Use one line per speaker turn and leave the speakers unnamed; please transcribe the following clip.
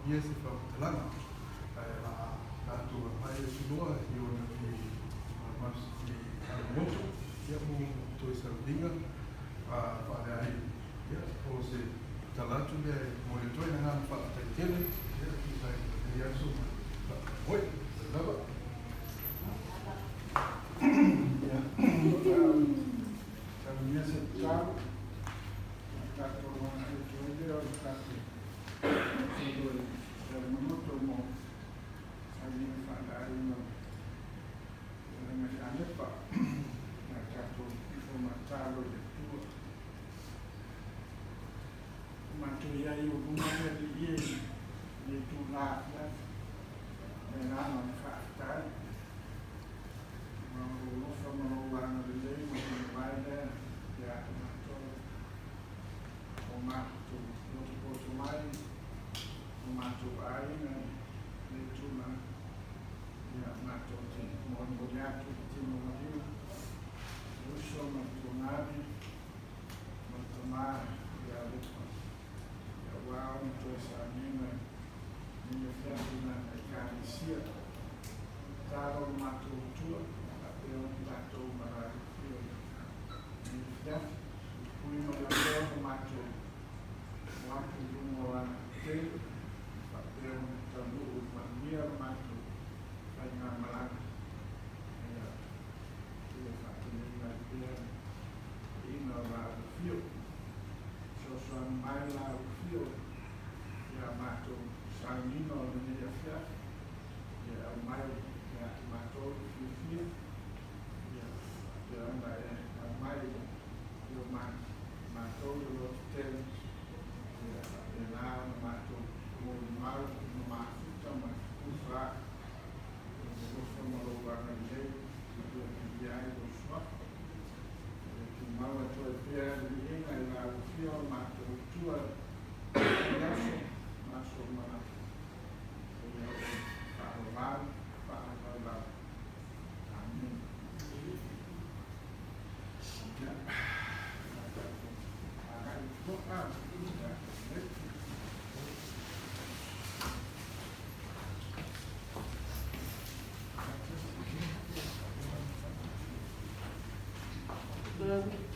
ia se whakatalanga. Tātua mai e sunua i ona i mas i moto, ia mo toi sa ringa, whare ai, ia, o se talatu mea mo le toi na ngā whakataitele, ia, ki sai, e aso, hoi, lava. Ia, tau mea se tau, tātua wana e toi leo, tātua, Mamoto mo sabi ng pag-aaral ng nag-ano pa nagkatulong ito matuloy yung bumagaliin dito lahat may naman kaaktan marunong sa marulang na rin magbabayad kaya umatumay Matuain Netuna ya Matoti Mongoyaki Timorio Russo Matunani Matumar ya Lupa ya Wao Tosanina Ninefina Ecarisia Taro Matutua Apeo Tato Marafio Ninefina Puima Lapeo Matu Wapu Lumoana Teu Papel Tamu Mania Matu Paina Malaka Ia Ia Fatimina Ia Ina La Fio Sosuan Maila Fio Ia Matu Sanino Nia Fia Ia Mai Ia Matu Fio Ia Mai Ia Matu Tel Ia Ia Matu mal memaafkan usra usra merupakan itu dia itu semua cuma waktu dia ini adalah usia masuk tua masuk mana Pak amin ya akan doa
Good.